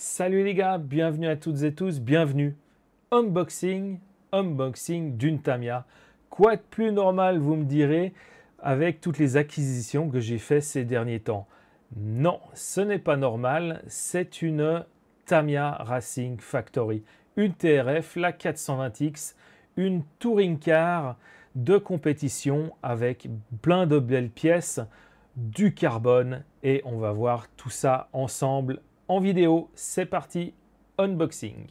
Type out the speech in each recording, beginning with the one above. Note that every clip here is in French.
Salut les gars, bienvenue à toutes et tous, bienvenue. Unboxing d'une Tamiya. Quoi de plus normal, vous me direz, avec toutes les acquisitions que j'ai faites ces derniers temps? Non, ce n'est pas normal, c'est une Tamiya Racing Factory. Une TRF, la 420X, une touring car de compétition avec plein de belles pièces, du carbone et on va voir tout ça ensemble en vidéo. C'est parti, unboxing.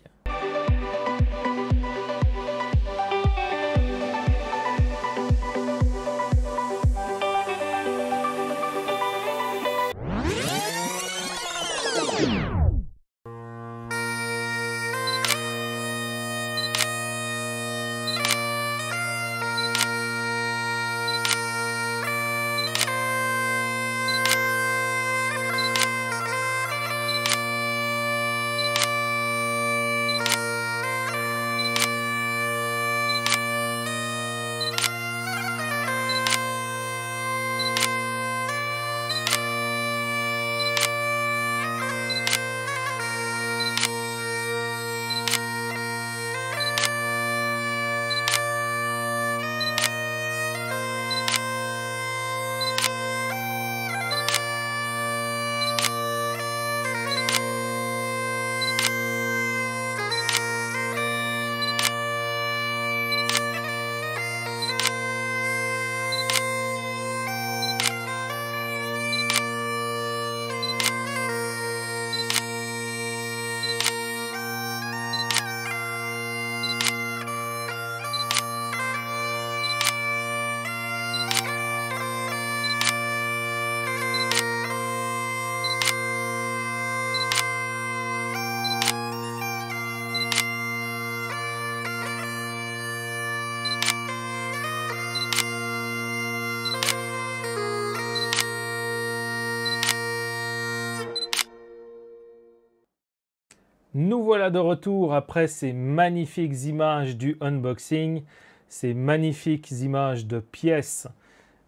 Nous voilà de retour après ces magnifiques images du unboxing, ces magnifiques images de pièces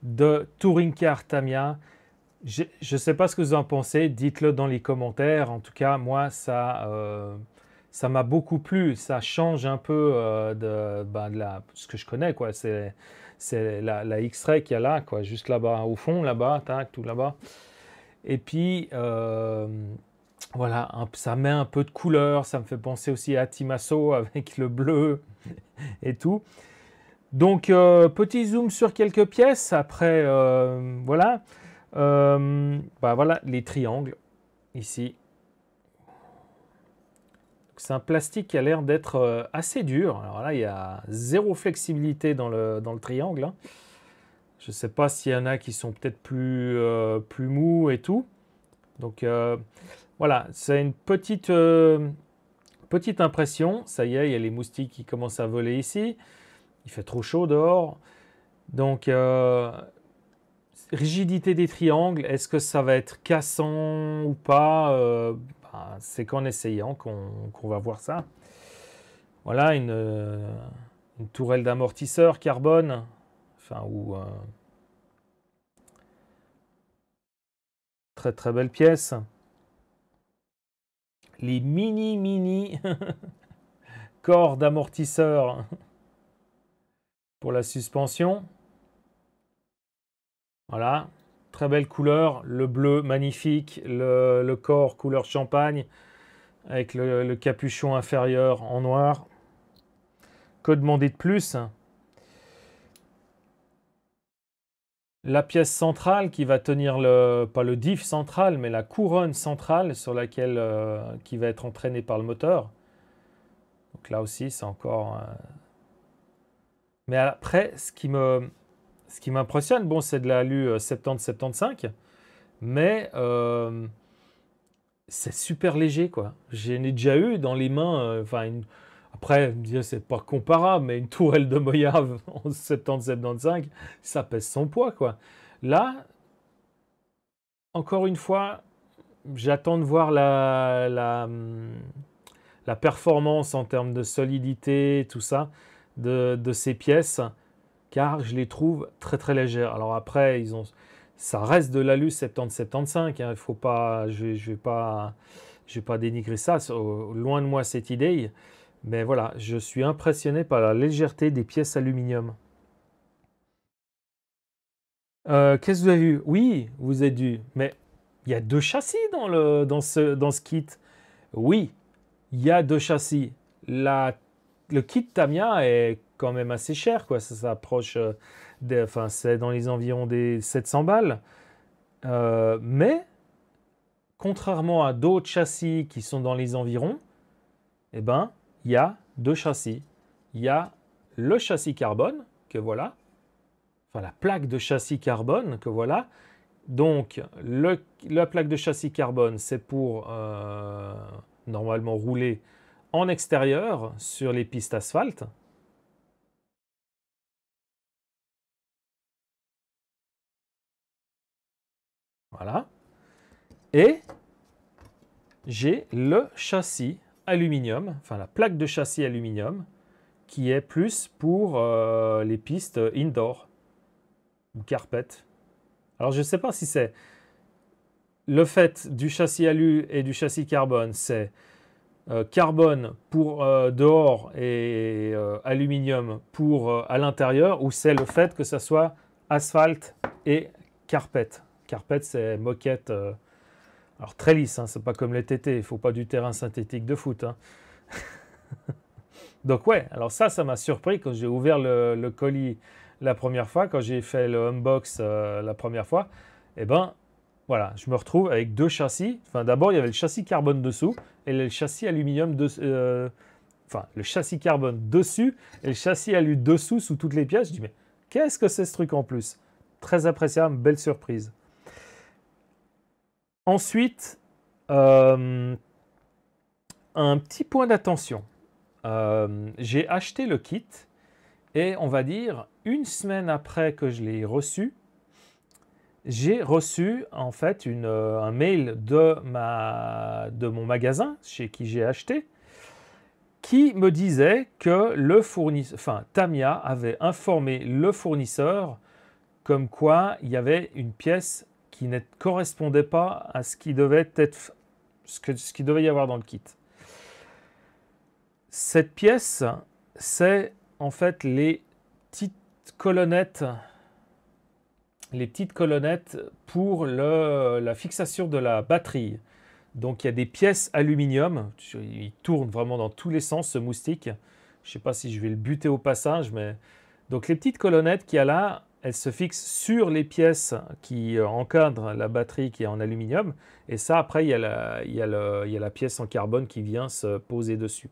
de touring car Tamiya. Je ne sais pas ce que vous en pensez, dites-le dans les commentaires. En tout cas, moi, ça m'a beaucoup plu. Ça change un peu de ce que je connais, quoi. C'est la X-Ray qu'il y a là, quoi, juste là-bas, au fond, là-bas, tac, tout là-bas. Et puis, voilà, ça met un peu de couleur. Ça me fait penser aussi à Timasso avec le bleu et tout. Donc, petit zoom sur quelques pièces. Après, voilà. Voilà les triangles ici. C'est un plastique qui a l'air d'être assez dur. Alors là, il y a zéro flexibilité dans le triangle, hein. Je ne sais pas s'il y en a qui sont peut-être plus mous et tout. Donc voilà, c'est une petite impression. Ça y est, il y a les moustiques qui commencent à voler ici. Il fait trop chaud dehors. Donc rigidité des triangles, est-ce que ça va être cassant ou pas? C'est qu'en essayant qu'on va voir ça. Voilà une tourelle d'amortisseur carbone. Enfin, très très belle pièce. Les mini corps d'amortisseur pour la suspension. Voilà, très belle couleur, le bleu magnifique, le corps couleur champagne avec le capuchon inférieur en noir. Que demander de plus? La pièce centrale qui va tenir pas le diff central, mais la couronne centrale sur laquelle qui va être entraînée par le moteur. Donc là aussi, c'est encore... Mais après, ce qui m'impressionne, bon, c'est de l'alu 70-75, mais c'est super léger, quoi. J'en ai déjà eu dans les mains, après, c'est pas comparable, mais une tourelle de Moyave en 70-75, ça pèse son poids, quoi. Là, encore une fois, j'attends de voir la performance en termes de solidité, tout ça, de ces pièces, car je les trouve très très légères. Alors après, ça reste de l'alu 70-75, hein, il faut pas, je Je vais pas dénigrer ça, loin de moi cette idée. Mais voilà, je suis impressionné par la légèreté des pièces aluminium. Qu'est-ce que vous avez vu? Oui, vous êtes dû. Mais il y a 2 châssis dans ce kit. Oui, il y a 2 châssis. Le kit Tamiya est quand même assez cher, quoi. Ça s'approche enfin, c'est dans les environs des 700 balles. Mais contrairement à d'autres châssis qui sont dans les environs, eh ben, il y a 2 châssis. Il y a le châssis carbone, que voilà. Enfin, la plaque de châssis carbone, que voilà. Donc, la plaque de châssis carbone, c'est pour normalement rouler en extérieur sur les pistes asphalte. Voilà. Et j'ai le châssis aluminium, enfin la plaque de châssis aluminium, qui est plus pour les pistes indoor ou carpet. Alors je ne sais pas si c'est le fait du châssis alu et du châssis carbone, c'est carbone pour dehors et aluminium pour à l'intérieur, ou c'est le fait que ça soit asphalte et carpet. Carpet, c'est moquette, alors très lisse, hein, c'est pas comme les TT, il ne faut pas du terrain synthétique de foot. Hein. Donc ouais, alors ça m'a surpris quand j'ai ouvert le colis la première fois, quand j'ai fait le unbox la première fois, et ben voilà, je me retrouve avec 2 châssis. Enfin, d'abord, il y avait le châssis carbone dessous et le châssis aluminium enfin, le châssis carbone dessus et le châssis alu dessous sous toutes les pièces. Je dis, mais qu'est-ce que c'est ce truc en plus? Très appréciable, belle surprise. Ensuite, un petit point d'attention. J'ai acheté le kit et on va dire 1 semaine après que je l'ai reçu, j'ai reçu en fait un mail de mon magasin chez qui j'ai acheté qui me disait que le fournisseur, enfin Tamiya avait informé le fournisseur comme quoi il y avait une pièce qui ne correspondait pas à ce qui devait être, ce qui devait y avoir dans le kit. Cette pièce, c'est en fait les petites colonnettes pour la fixation de la batterie. Donc il y a des pièces aluminium, il tourne vraiment dans tous les sens ce moustique. Je ne sais pas si je vais le buter au passage, mais donc les petites colonnettes qu'il y a là, elles se fixent sur les pièces qui encadrent la batterie qui est en aluminium. Et ça, après, il y a la pièce en carbone qui vient se poser dessus.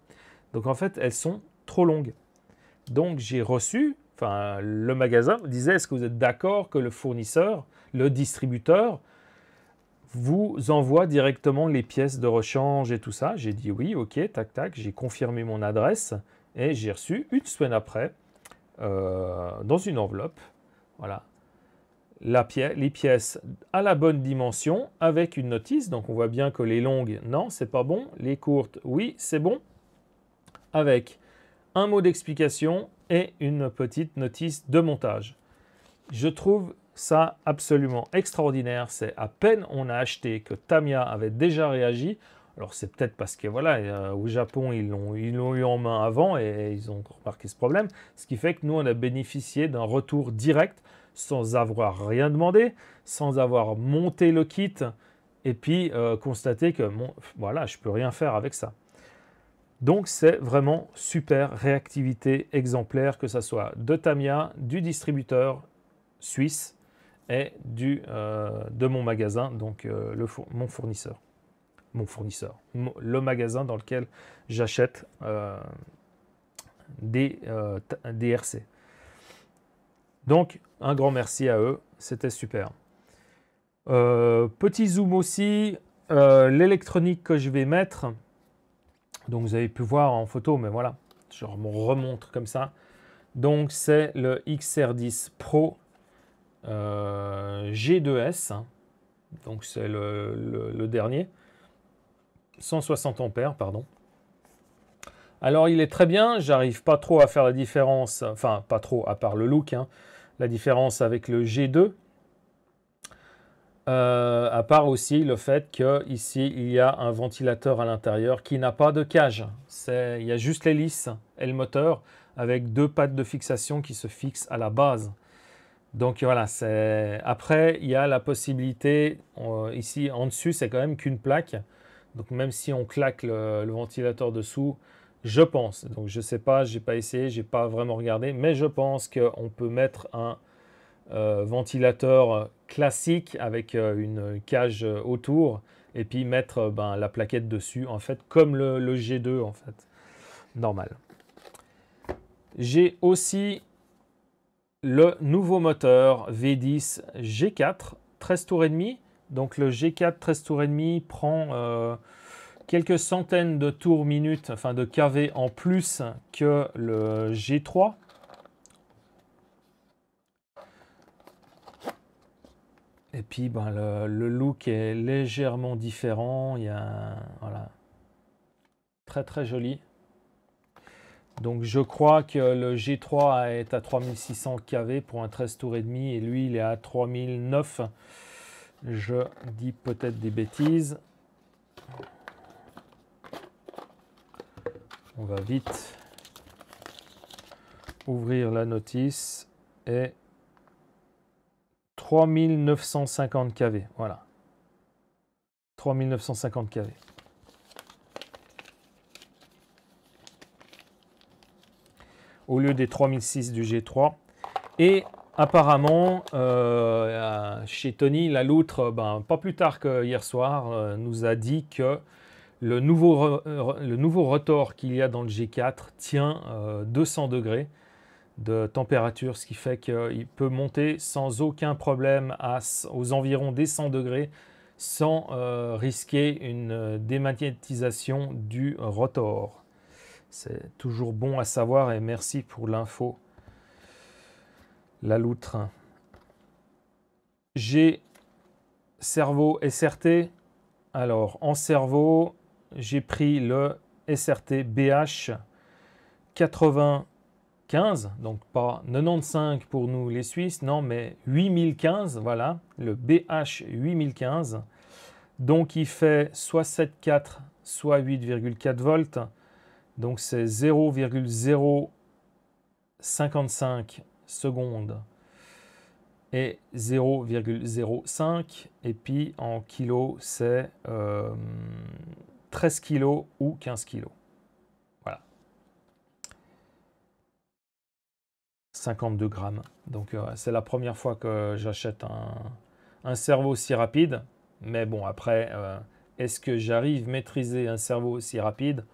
Donc en fait, elles sont trop longues. Donc j'ai reçu, enfin le magasin me disait, est-ce que vous êtes d'accord que le fournisseur, le distributeur, vous envoie directement les pièces de rechange et tout ça? J'ai dit oui, ok, tac, tac, j'ai confirmé mon adresse et j'ai reçu 1 semaine après, dans une enveloppe, voilà, les pièces à la bonne dimension avec une notice. Donc on voit bien que les longues, non, c'est pas bon. Les courtes, oui, c'est bon. Avec un mot d'explication et une petite notice de montage. Je trouve ça absolument extraordinaire. C'est à peine on a acheté que Tamiya avait déjà réagi. Alors c'est peut-être parce que voilà, au Japon ils l'ont eu en main avant et ils ont remarqué ce problème. Ce qui fait que nous on a bénéficié d'un retour direct sans avoir rien demandé, sans avoir monté le kit et puis constater que voilà, je peux rien faire avec ça. Donc c'est vraiment super, réactivité exemplaire, que ce soit de Tamiya, du distributeur suisse et de mon magasin, donc mon fournisseur. Le magasin dans lequel j'achète des RC. Donc un grand merci à eux, c'était super. Petit zoom aussi, l'électronique que je vais mettre. Donc vous avez pu voir en photo, mais voilà, je me remontre comme ça. Donc c'est le XR10 Pro G2S, hein. Donc c'est le dernier, 160 ampères, pardon. Alors il est très bien, j'arrive pas trop à faire la différence, enfin pas trop à part le look, hein, la différence avec le G2. À part aussi le fait qu'ici, il y a un ventilateur à l'intérieur qui n'a pas de cage. Il y a juste l'hélice et le moteur avec deux pattes de fixation qui se fixent à la base. Donc voilà, après, il y a la possibilité, ici en dessus, c'est quand même qu'une plaque. Donc même si on claque le ventilateur dessous, je pense, donc je ne sais pas, je n'ai pas essayé, je n'ai pas vraiment regardé, mais je pense qu'on peut mettre un ventilateur classique avec une cage autour et puis mettre la plaquette dessus, en fait, comme le G2, en fait, normal. J'ai aussi le nouveau moteur V10 G4, 13 tours et demi. Donc le G4 13 tours et demi prend quelques centaines de tours minutes, enfin de kV en plus que le G3. Et puis le look est légèrement différent. Il y a voilà, très très joli. Donc je crois que le G3 est à 3600 kV pour un 13 tours et demi et lui il est à 3009. Je dis peut-être des bêtises. On va vite ouvrir la notice et 3950 kV. Voilà. 3950 kV. Au lieu des 3006 du G3. Et apparemment, chez Tony, la loutre, pas plus tard que hier soir, nous a dit que le nouveau rotor qu'il y a dans le G4 tient 200 degrés de température, ce qui fait qu'il peut monter sans aucun problème aux environs des 100 degrés sans risquer une démagnétisation du rotor. C'est toujours bon à savoir et merci pour l'info. La loutre. J'ai servo SRT. Alors en servo, j'ai pris le SRT BH 95, donc pas 95 pour nous les Suisses, non mais 8015, voilà, le BH 8015. Donc il fait soit 7,4 soit 8,4 volts. Donc c'est 0,055 secondes et 0,05. Et puis en kilos, c'est 13 kilos ou 15 kilos. Voilà. 52 grammes. Donc c'est la première fois que j'achète un servo aussi rapide. Mais bon, après, est-ce que j'arrive à maîtriser un servo aussi rapide ?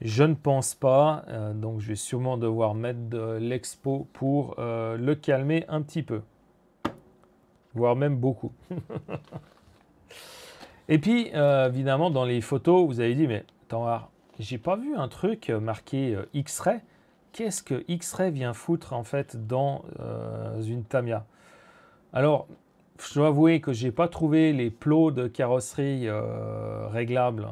Je ne pense pas, donc je vais sûrement devoir mettre de l'expo pour le calmer un petit peu, voire même beaucoup. Et puis, évidemment, dans les photos, vous avez dit, mais attends, j'ai pas vu un truc marqué X-Ray. Qu'est-ce que X-Ray vient foutre en fait dans une Tamiya? Alors, je dois avouer que j'ai pas trouvé les plots de carrosserie réglables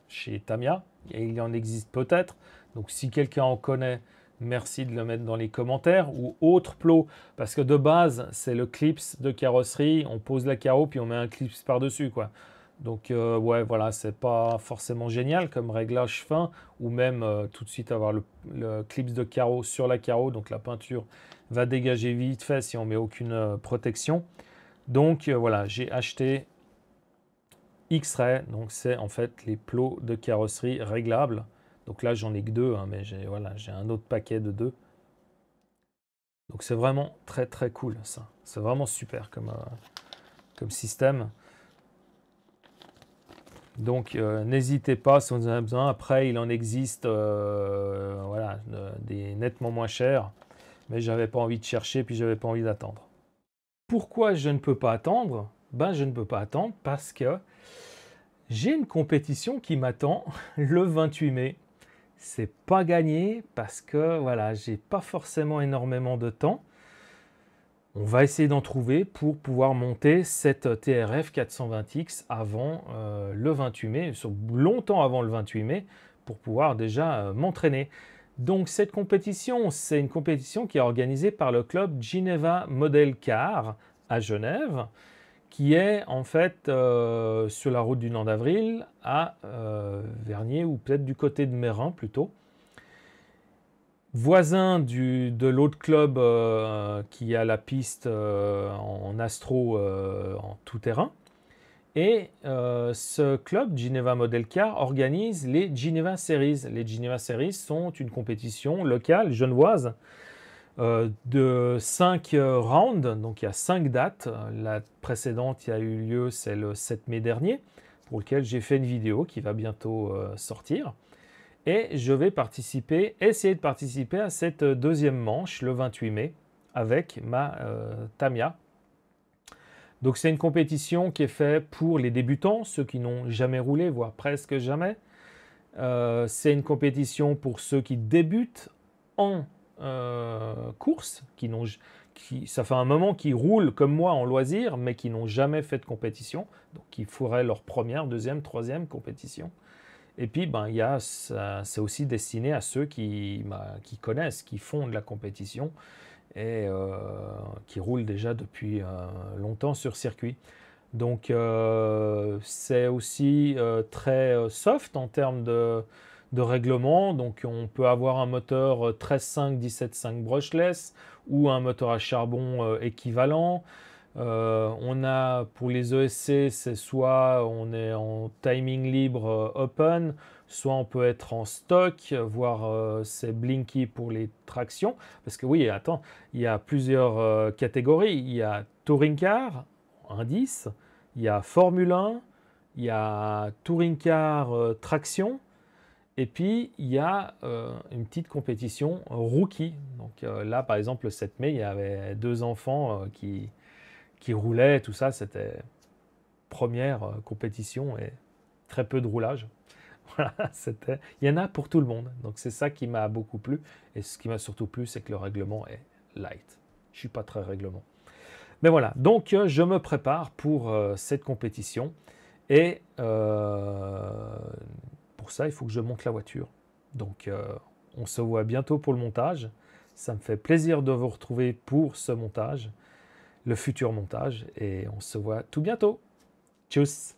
chez Tamiya. Il en existe peut-être, donc si quelqu'un en connaît, merci de le mettre dans les commentaires, ou autre plot, parce que de base, c'est le clips de carrosserie, on pose la carreau, puis on met un clips par-dessus, quoi. Donc, ouais, voilà, c'est pas forcément génial comme réglage fin, ou même tout de suite avoir le clips de carreau sur la carreau, donc la peinture va dégager vite fait si on met aucune protection. Donc, voilà, j'ai acheté X-Ray, donc c'est en fait les plots de carrosserie réglables. Donc là, j'en ai que deux, hein, mais j'ai un autre paquet de deux. Donc c'est vraiment très très cool ça. C'est vraiment super comme système. Donc n'hésitez pas si vous en avez besoin. Après, il en existe voilà, des nettement moins chers. Mais j'avais pas envie de chercher, puis j'avais pas envie d'attendre. Pourquoi je ne peux pas attendre? Ben, je ne peux pas attendre parce que j'ai une compétition qui m'attend le 28 mai. C'est pas gagné parce que voilà, j'ai pas forcément énormément de temps. On va essayer d'en trouver pour pouvoir monter cette TRF 420X avant le 28 mai, longtemps avant le 28 mai, pour pouvoir déjà m'entraîner. Donc cette compétition, c'est une compétition qui est organisée par le club Geneva Model Car à Genève, qui est en fait sur la route du Nord d'Avril à Vernier, ou peut-être du côté de Mérin plutôt. Voisin de l'autre club qui a la piste en astro en tout terrain. Et ce club, Geneva Model Car, organise les Geneva Series. Les Geneva Series sont une compétition locale, genevoise, de 5 rounds. Donc il y a 5 dates. La précédente qui a eu lieu, c'est le 7 mai dernier, pour lequel j'ai fait une vidéo qui va bientôt sortir. Et je vais essayer de participer à cette deuxième manche, le 28 mai, avec ma Tamiya. Donc c'est une compétition qui est faite pour les débutants, ceux qui n'ont jamais roulé, voire presque jamais. C'est une compétition pour ceux qui débutent en course, ça fait un moment qu'ils roulent comme moi en loisir, mais qui n'ont jamais fait de compétition, donc qui feraient leur première, deuxième, troisième compétition. Et puis, c'est aussi destiné à ceux qui connaissent, qui font de la compétition et qui roulent déjà depuis longtemps sur circuit. Donc, c'est aussi très soft en termes de règlement. Donc, on peut avoir un moteur 13.5, 17.5 brushless ou un moteur à charbon équivalent. On a pour les ESC, c'est soit on est en timing libre open, soit on peut être en stock, voire c'est blinky pour les tractions. Parce que oui, attends, il y a plusieurs catégories. Il y a Touring Car, indice, il y a Formule 1, il y a Touring Car traction, et puis il y a une petite compétition rookie. Donc là, par exemple, le 7 mai, il y avait 2 enfants qui roulaient, tout ça, c'était première compétition et très peu de roulage. Voilà, il y en a pour tout le monde. Donc c'est ça qui m'a beaucoup plu. Et ce qui m'a surtout plu, c'est que le règlement est light. Je ne suis pas très règlement. Mais voilà, donc je me prépare pour cette compétition. Et pour ça, il faut que je monte la voiture. Donc on se voit bientôt pour le montage. Ça me fait plaisir de vous retrouver pour ce montage, le futur montage, et on se voit tout bientôt. Tchuss!